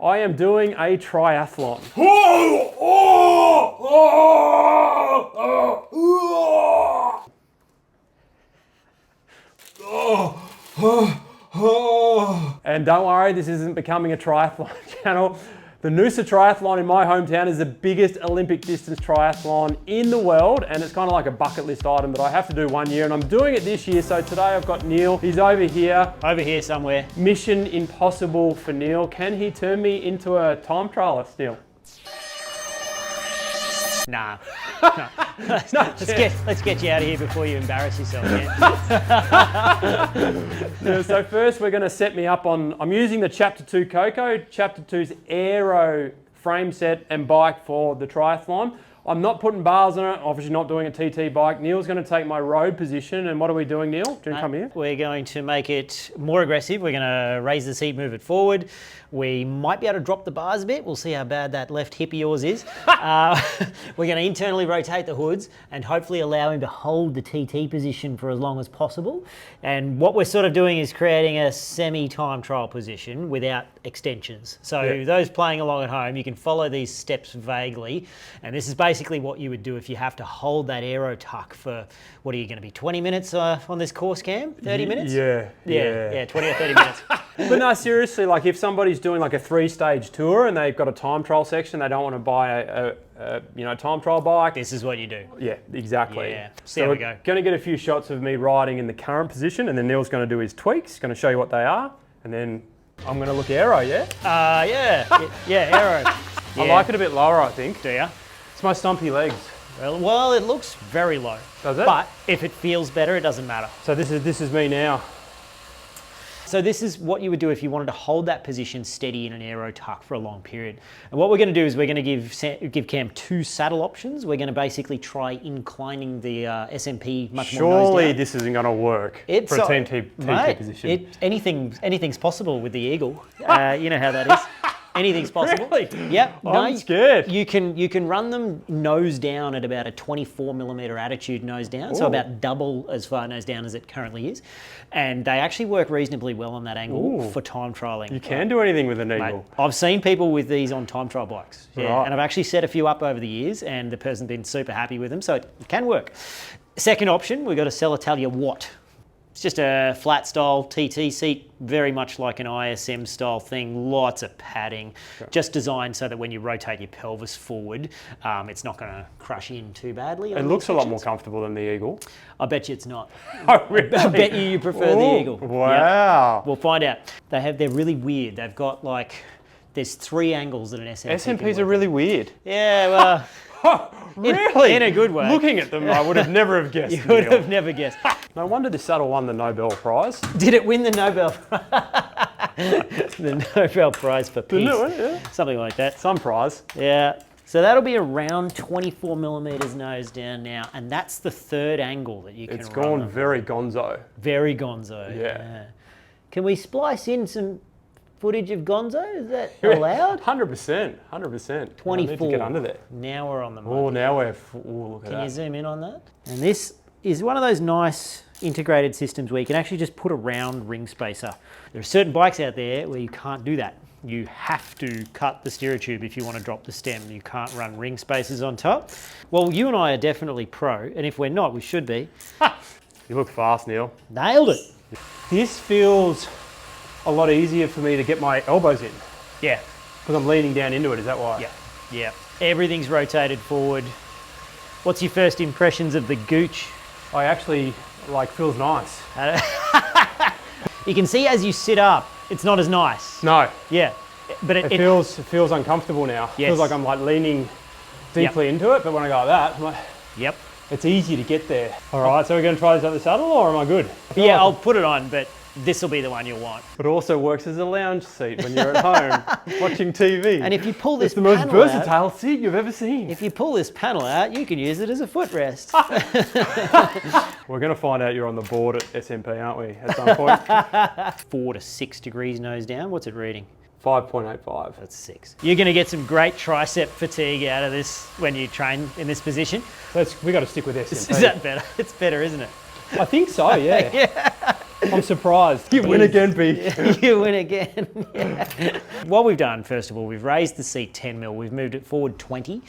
I am doing a triathlon. And don't worry, this isn't becoming a triathlon channel. The Noosa Triathlon in my hometown is the biggest Olympic distance triathlon in the world, and it's kind of like a bucket list item that I have to do one year, and I'm doing it this year. So today I've got Neill. He's over here. Over here somewhere. Mission impossible for Neill. Can he turn me into a time trialist, Neill? Nah. No. Let's get you out of here before you embarrass yourself, man. So first we're going to set me up on, I'm using the Chapter 2 Coco, Chapter 2's aero frame set and bike for the triathlon. I'm not putting bars on it, obviously not doing a TT bike. Neil's going to take my road position, and what are we doing, Neill? Do you come here? We're going to make it more aggressive. We're going to raise the seat, move it forward. We might be able to drop the bars a bit. We'll see how bad that left hip of yours is. We're going to internally rotate the hoods and hopefully allow him to hold the TT position for as long as possible. And what we're sort of doing is creating a semi-time trial position without extensions. So those playing along at home, you can follow these steps vaguely. And this is basically what you would do if you have to hold that aero tuck for, what are you going to be, 20 minutes on this course, Cam? 30 minutes? Yeah, 20 or 30 minutes. But no, seriously, like if somebody's doing like a 3-stage tour and they've got a time trial section, they don't want to buy a time trial bike. This is what you do. Yeah, exactly. Yeah, see how we go. Going to get a few shots of me riding in the current position, and then Neil's going to do his tweaks, going to show you what they are, and then I'm going to look aero, yeah? Aero. Yeah. I like it a bit lower, I think. Do you? It's my stumpy legs. Well, it looks very low. Does it? But if it feels better, it doesn't matter. So this is me now. So this is what you would do if you wanted to hold that position steady in an aero tuck for a long period. And what we're going to do is we're going to give Cam 2 saddle options. We're going to basically try inclining the SMP much more nose down. Surely this isn't going to work for a TT position. Anything's possible with the Eagle. You know how that is. Anything's possible. Really? Yep. I'm scared. You can run them nose down at about a 24mm attitude nose down, so about double as far nose down as it currently is. And they actually work reasonably well on that angle for time trialing. You can do anything with an Eagle. Mate, I've seen people with these on time trial bikes. Yeah. Right. And I've actually set a few up over the years, and the person's been super happy with them, so it can work. Second option, we've got a Celitalia Watt. It's just a flat style TT seat, very much like an ISM style thing, lots of padding, just designed so that when you rotate your pelvis forward, it's not going to crush in too badly. It looks a lot more comfortable than the Eagle. I bet you it's not. Oh, really? I bet you prefer the Eagle. Wow. Yep. We'll find out. They're really weird. They've got there's 3 angles that an SMP SMPs are really weird. Yeah, well... Really? In a good way. Looking at them, I would have never have guessed. You would have never guessed. No wonder this saddle won the Nobel Prize. Did it win the Nobel Prize? The Nobel Prize for peace. Something like that. Some prize. Yeah. So that'll be around 24mm nose down now, and that's the 3rd angle that you can run. It's gone very gonzo. Very gonzo. Yeah. Can we splice in some footage of gonzo? Is that allowed? 100%. 100%. 24. I need to get under there. Now we're on the Oh, now we're... look at that. Can you zoom in on that? And this is one of those nice integrated systems where you can actually just put a round ring spacer. There are certain bikes out there where you can't do that. You have to cut the steerer tube if you want to drop the stem. You can't run ring spacers on top. Well, you and I are definitely pro, and if we're not, we should be. You look fast, Neill. Nailed it. This feels a lot easier for me to get my elbows in. Yeah. Because I'm leaning down into it, is that why? Yeah. Everything's rotated forward. What's your first impressions of the gooch? I actually, feels nice. You can see as you sit up, it's not as nice. No. Yeah. But it feels uncomfortable now. Yes. It feels like I'm leaning deeply into it, but when I go like that, I'm like, it's easy to get there. All right, so we're going to try this at the saddle, or am I good? Yeah, I'll put it on, but this will be the one you'll want. It also works as a lounge seat when you're at home watching TV. And if you pull this panel out... It's the most versatile seat you've ever seen. If you pull this panel out, you can use it as a footrest. We're going to find out you're on the board at SMP, aren't we, at some point? 4 to 6 degrees nose down. What's it reading? 5.85. That's 6. You're going to get some great tricep fatigue out of this when you train in this position. We got to stick with SMP. Is that better? It's better, isn't it? I think so, yeah. Yeah. I'm surprised. You win again, B. You win again. Yeah. What we've done, first of all, we've raised the seat 10 mil, we've moved it forward 20,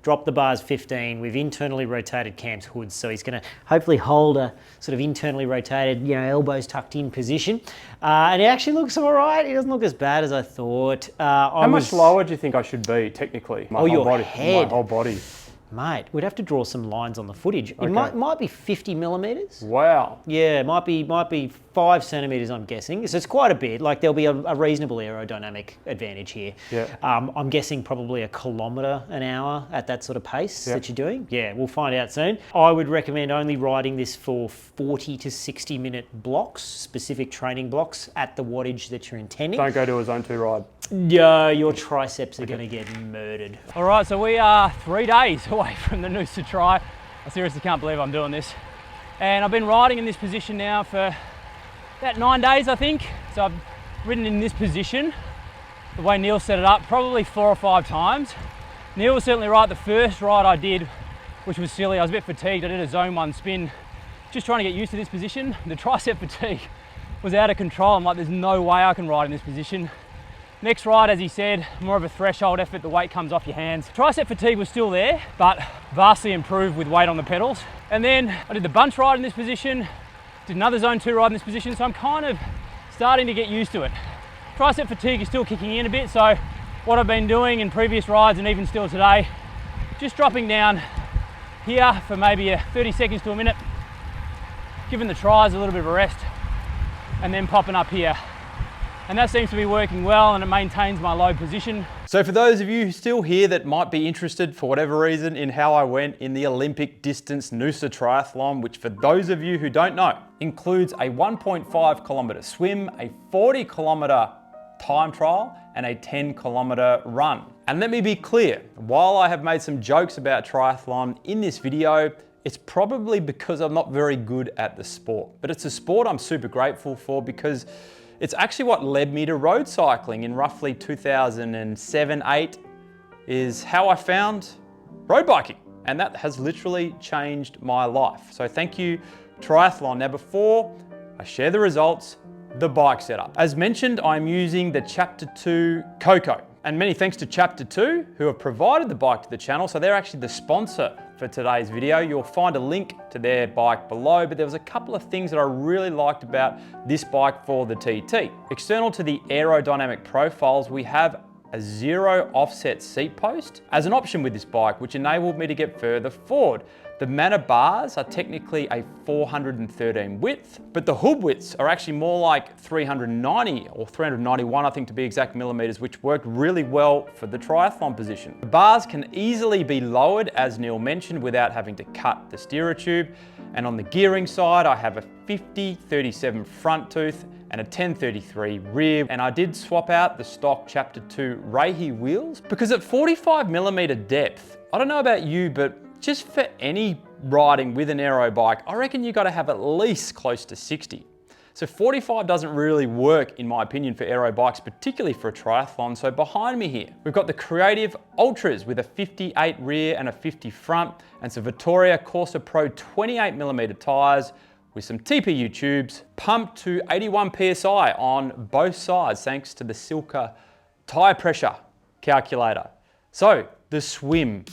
dropped the bars 15, we've internally rotated Cam's hoods, so he's going to hopefully hold a sort of internally rotated, elbows tucked in position. And it actually looks all right. It doesn't look as bad as I thought. How much lower do you think I should be, technically? My whole body. Head. My whole body. Mate, we'd have to draw some lines on the footage. It might be 50 millimeters. Wow. Yeah, it might be 5 centimeters, I'm guessing. So it's quite a bit. Like there'll be a reasonable aerodynamic advantage here. Yeah. I'm guessing probably 1 kilometre an hour at that sort of pace that you're doing. Yeah, we'll find out soon. I would recommend only riding this for 40 to 60 minute blocks, specific training blocks at the wattage that you're intending. Don't go to a zone 2 ride. Yeah, your triceps are going to get murdered. All right, so we are 3 days away from the Noosa Tri. I seriously can't believe I'm doing this. And I've been riding in this position now for about 9 days, I think. So I've ridden in this position, the way Neill set it up, probably 4 or 5 times. Neill was certainly right the first ride I did, which was silly. I was a bit fatigued. I did a zone 1 spin, just trying to get used to this position. The tricep fatigue was out of control. I'm like, there's no way I can ride in this position. Next ride, as he said, more of a threshold effort, the weight comes off your hands. Tricep fatigue was still there, but vastly improved with weight on the pedals. And then I did the bunch ride in this position, did another zone 2 ride in this position, so I'm kind of starting to get used to it. Tricep fatigue is still kicking in a bit, so what I've been doing in previous rides and even still today, just dropping down here for maybe 30 seconds to a minute, giving the tries a little bit of a rest, and then popping up here. And that seems to be working well, and it maintains my low position. So for those of you still here that might be interested for whatever reason in how I went in the Olympic distance Noosa Triathlon, which for those of you who don't know, includes a 1.5 kilometre swim, a 40 kilometre time trial, and a 10 kilometre run. And let me be clear, while I have made some jokes about triathlon in this video, it's probably because I'm not very good at the sport. But it's a sport I'm super grateful for because it's actually what led me to road cycling in roughly 2007-8 is how I found road biking. And that has literally changed my life. So thank you, Triathlon. Now before I share the results, the bike setup. As mentioned, I'm using the Chapter 2 Coco. And many thanks to Chapter 2 who have provided the bike to the channel. So they're actually the sponsor for today's video. You'll find a link to their bike below, but there was a couple of things that I really liked about this bike for the TT. External to the aerodynamic profiles, we have a 0 offset seat post as an option with this bike, which enabled me to get further forward. The Manor bars are technically a 413 width, but the hood widths are actually more like 390 or 391, I think to be exact, millimeters, which worked really well for the triathlon position. The bars can easily be lowered, as Neill mentioned, without having to cut the steerer tube. And on the gearing side, I have a 50-37 front tooth and a 1033 rear. And I did swap out the stock Chapter 2 Rahi wheels because at 45 millimeter depth, I don't know about you, but just for any riding with an aero bike, I reckon you gotta have at least close to 60. So 45 doesn't really work, in my opinion, for aero bikes, particularly for a triathlon. So behind me here, we've got the Creative Ultras with a 58 rear and a 50 front, and some Vittoria Corsa Pro 28 millimeter tires with some TPU tubes, pumped to 81 PSI on both sides, thanks to the Silka tire pressure calculator. So the swim,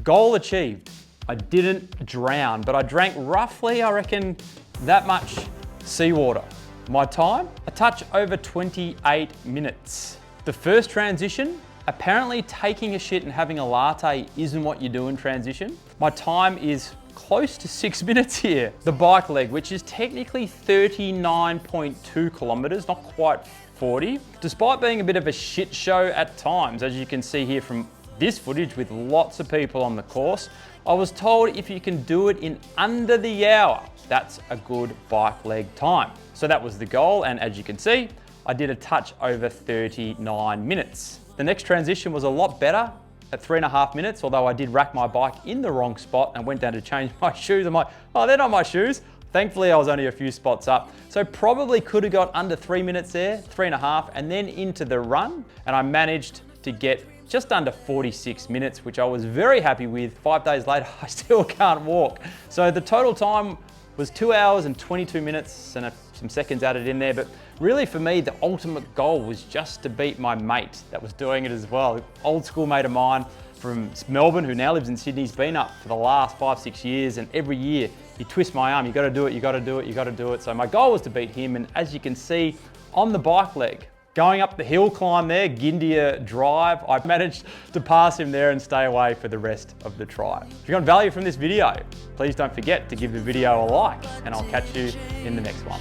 goal achieved. I didn't drown, but I drank roughly, I reckon, that much seawater. My time, a touch over 28 minutes. The first transition, apparently taking a shit and having a latte isn't what you do in transition. My time is close to 6 minutes here. The bike leg, which is technically 39.2 kilometers, not quite 40, despite being a bit of a shit show at times, as you can see here from this footage with lots of people on the course. I was told if you can do it in under the hour, that's a good bike leg time. So that was the goal, and as you can see, I did a touch over 39 minutes. The next transition was a lot better at 3.5 minutes, although I did rack my bike in the wrong spot and went down to change my shoes. I'm like, oh, they're not my shoes. Thankfully, I was only a few spots up. So probably could have got under 3 minutes there, 3.5, and then into the run, and I managed to get just under 46 minutes, which I was very happy with. 5 days later, I still can't walk. So the total time was 2 hours and 22 minutes and some seconds added in there. But really for me, the ultimate goal was just to beat my mate that was doing it as well. Old school mate of mine from Melbourne, who now lives in Sydney. He's been up for the last 5-6 years, and every year he twists my arm. You got to do it, you got to do it, you got to do it. So my goal was to beat him, and as you can see on the bike leg, going up the hill climb there, Gindia Drive, I managed to pass him there and stay away for the rest of the tri. If you got value from this video, please don't forget to give the video a like, and I'll catch you in the next one.